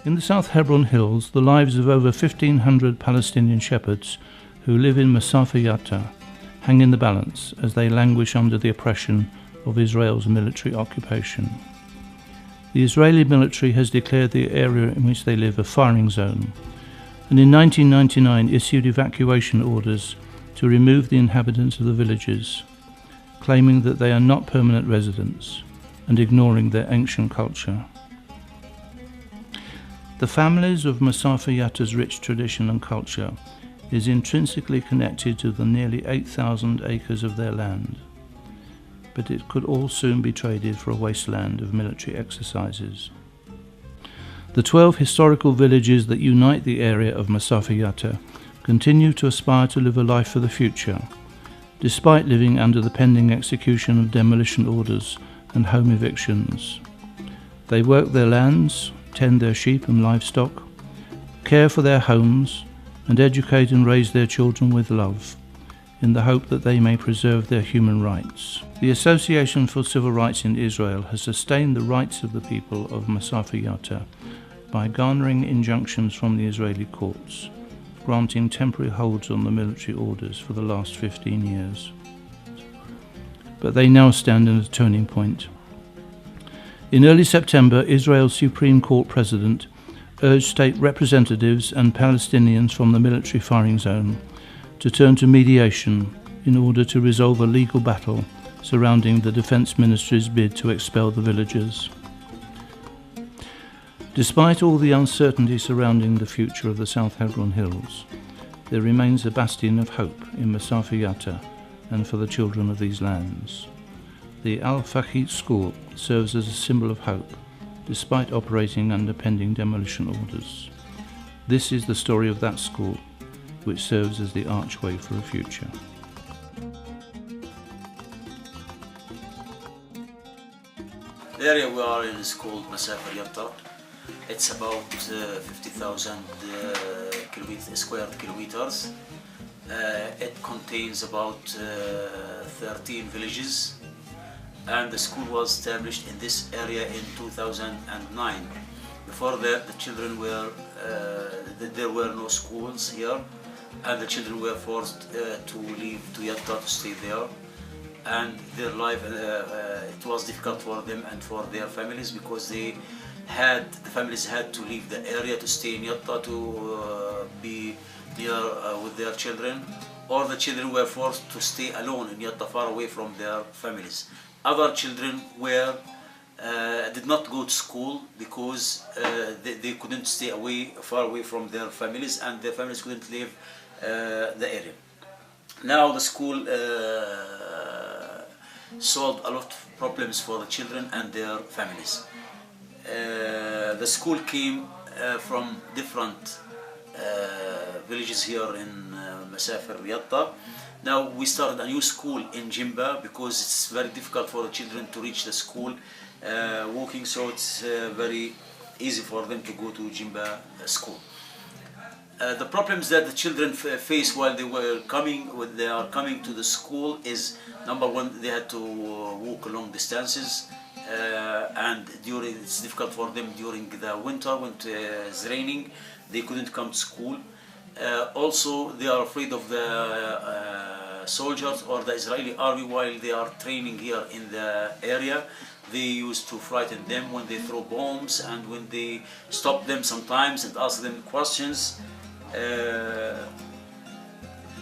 In the South Hebron Hills, the lives of over 1,500 Palestinian shepherds who live in Masafer Yatta hang in the balance as they languish under the oppression of Israel's military occupation. The Israeli military has declared the area in which they live a firing zone, and in 1999 issued evacuation orders to remove the inhabitants of the villages, claiming that they are not permanent residents and ignoring their ancient culture. The families of Masafer Yatta's rich tradition and culture is intrinsically connected to the nearly 8,000 acres of their land, but it could all soon be traded for a wasteland of military exercises. The 12 historical villages that unite the area of Masafer Yatta continue to aspire to live a life for the future, despite living under the pending execution of demolition orders and home evictions. They work their lands, tend their sheep and livestock, care for their homes, and educate and raise their children with love, in the hope that they may preserve their human rights. The Association for Civil Rights in Israel has sustained the rights of the people of Masafer Yatta by garnering injunctions from the Israeli courts, granting temporary holds on the military orders for the last 15 years. But they now stand at a turning point. In early September, Israel's Supreme Court President urged state representatives and Palestinians from the military firing zone to turn to mediation in order to resolve a legal battle surrounding the Defense Ministry's bid to expel the villagers. Despite all the uncertainty surrounding the future of the South Hebron Hills, there remains a bastion of hope in Masafer Yatta and for the children of these lands. The Al-Faqih school serves as a symbol of hope, despite operating under pending demolition orders. This is the story of that school, which serves as the archway for a future. The area we are in is called Masafer Yatta. It's about 50,000 square kilometers. It contains about 13 villages, and the school was established in this area in 2009. Before that, the children were there were no schools here, and the children were forced to leave to Yatta to stay there. And their life, it was difficult for them and for their families, because the families had to leave the area to stay in Yatta to be near with their children, or the children were forced to stay alone in Yatta, far away from their families. Other children did not go to school because they couldn't stay far away from their families, and their families couldn't leave the area. Now the school solved a lot of problems for the children and their families. The school came from different villages here in Masafer Yatta. Now we started a new school in Jimba because it's very difficult for the children to reach the school walking, so it's very easy for them to go to Jimba school. The problems that the children face while they are coming to the school is, number one, they had to walk long distances, and it's difficult for them during the winter when it's raining. They couldn't come to school. Also, they are afraid of the soldiers or the Israeli army while they are training here in the area. They used to frighten them when they throw bombs, and when they stop them sometimes and ask them questions.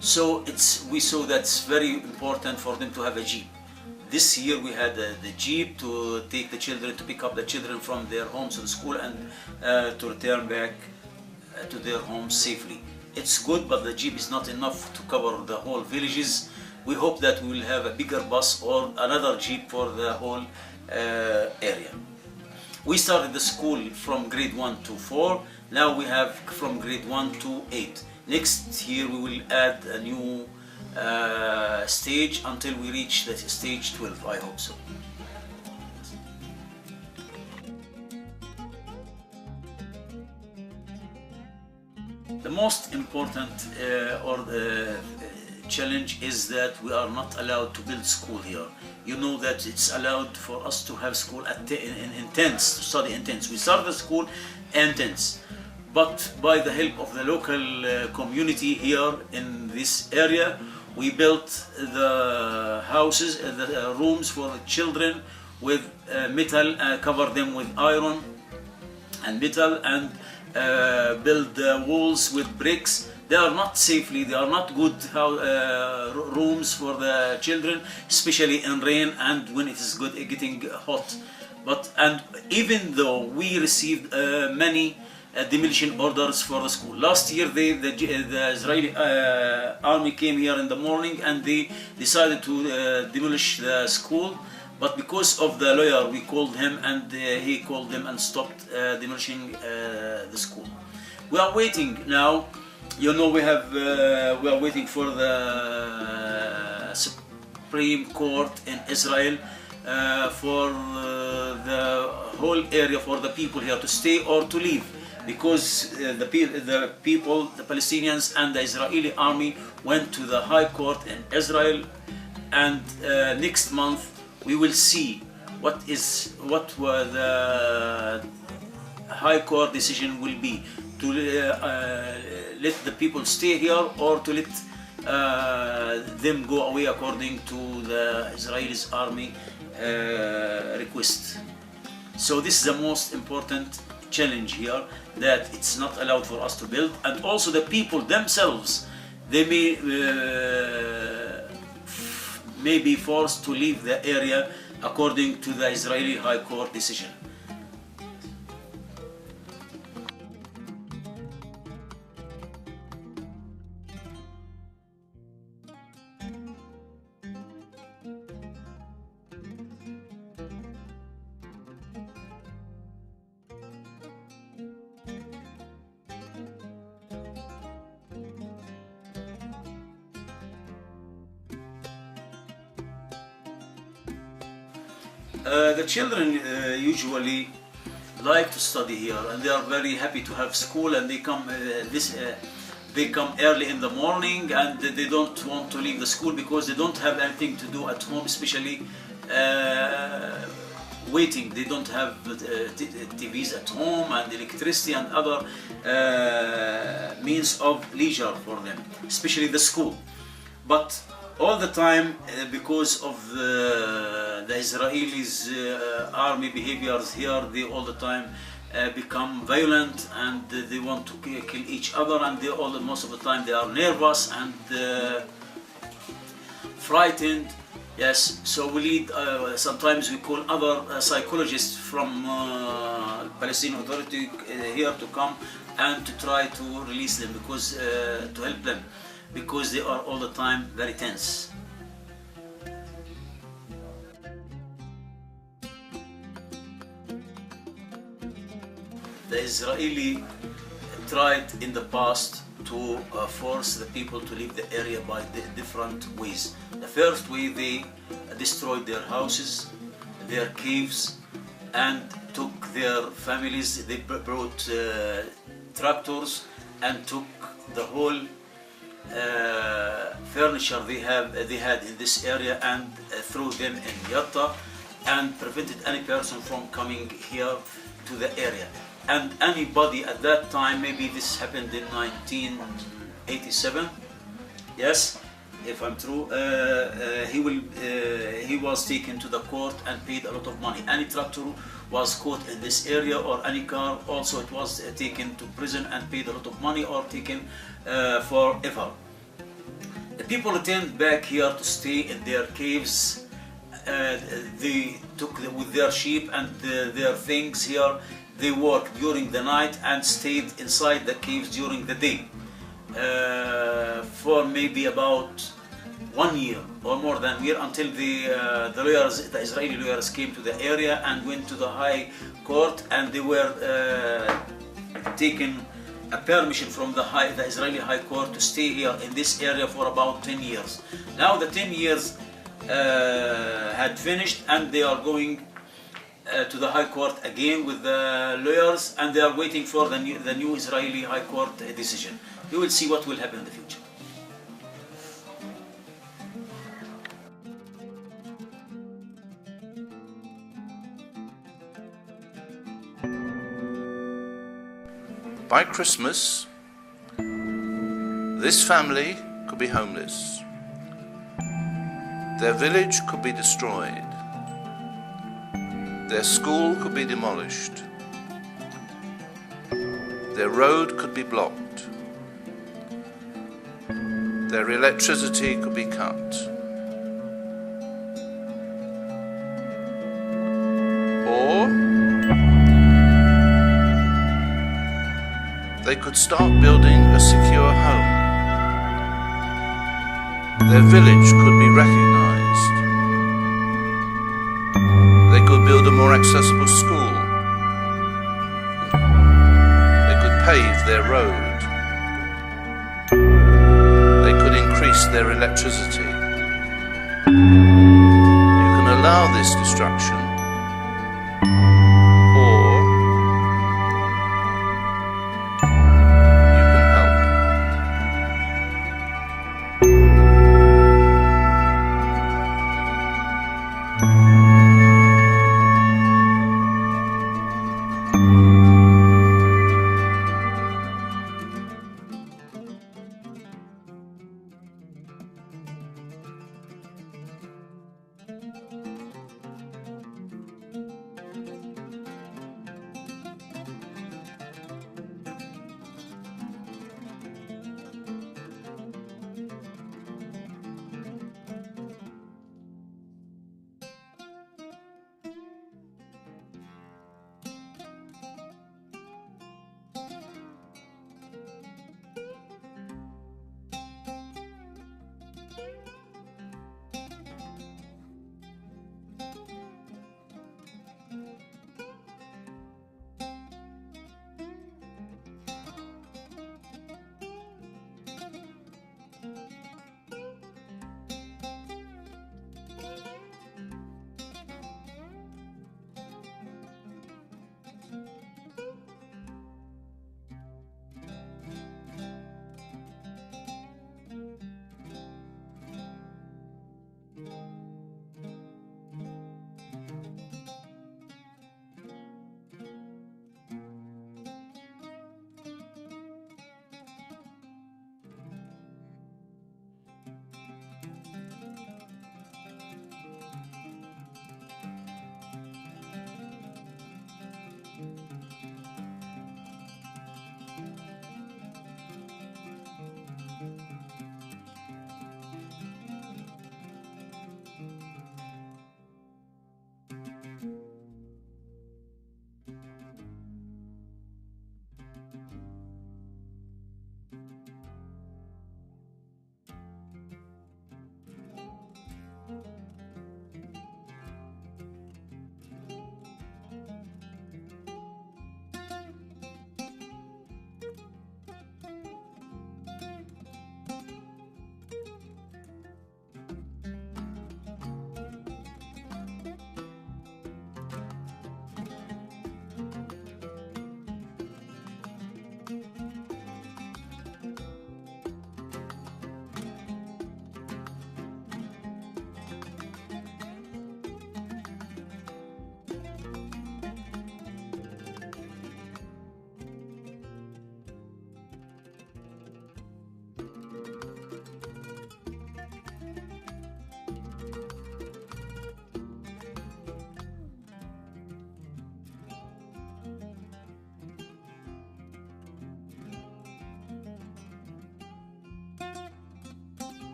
So we saw that it's very important for them to have a jeep. This year we had the jeep to take the children, to pick up the children from their homes to the school, and to return back to their homes safely. It's good, but the jeep is not enough to cover the whole villages. We hope that we will have a bigger bus or another jeep for the whole area. We started the school from grade 1 to 4. Now we have from grade 1 to 8. Next year we will add a new stage until we reach the stage 12, I hope so. The most important challenge is that we are not allowed to build school here. you know that it's allowed for us to have school in tents, to study in tents. We start the school in tents, but by the help of the local community here in this area, we built the houses, the rooms for the children with metal, cover them with iron and metal, and build the walls with bricks. They are not safely, they are not good rooms for the children, especially in rain and when it is getting hot. And even though we received many demolition orders for the school. Last year the Israeli army came here in the morning and they decided to demolish the school, but because of the lawyer we called him and he called them and stopped demolishing the school. We are waiting now, you know, we are waiting for the Supreme Court in Israel for the whole area, for the people here to stay or to leave, because the people, the Palestinians and the Israeli army went to the High Court in Israel, and next month we will see what the High Court decision will be, to let the people stay here or to let them go away according to the Israeli army request. So this is the most important challenge here, that it's not allowed for us to build, and also the people themselves, they may be forced to leave the area according to the Israeli High Court decision. The children usually like to study here, and they are very happy to have school, and they come they come early in the morning, and they don't want to leave the school because they don't have anything to do at home, especially waiting. They don't have TVs at home and electricity and other means of leisure for them, especially the school. But all the time, because of the Israelis' army behaviors here, they all the time become violent, and they want to kill each other, and most of the time they are nervous and frightened. Yes, so we need, sometimes we call other psychologists from Palestinian Authority here to come and to try to release them, because to help them, because they are all the time very tense. The Israeli tried in the past to force the people to leave the area by different ways. The first way, they destroyed their houses, their caves, and took their families. They brought tractors and took the whole furniture they had in this area and threw them in Yatta, and prevented any person from coming here to the area. And anybody at that time, maybe this happened in 1987, yes, if I'm true, he was taken to the court and paid a lot of money. Any tractor was caught in this area, or any car, also it was taken to prison and paid a lot of money, or taken forever. The people returned back here to stay in their caves. They took with their sheep and their things here. They worked during the night and stayed inside the caves during the day for maybe about 1 year or more than a year, until the Israeli lawyers came to the area and went to the High Court, and they were taken a permission from the Israeli High Court to stay here in this area for about 10 years. Now the 10 years had finished, and they are going to the High Court again with the lawyers, and they are waiting for the new Israeli High Court decision. You will see what will happen in the future. By Christmas, this family could be homeless. Their village could be destroyed. Their school could be demolished. Their road could be blocked. Their electricity could be cut. Or they could start building a secure home. Their village could be recognized. They could build a more accessible school. They could pave their road. They could increase their electricity. You can allow this destruction, or you can help.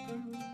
you.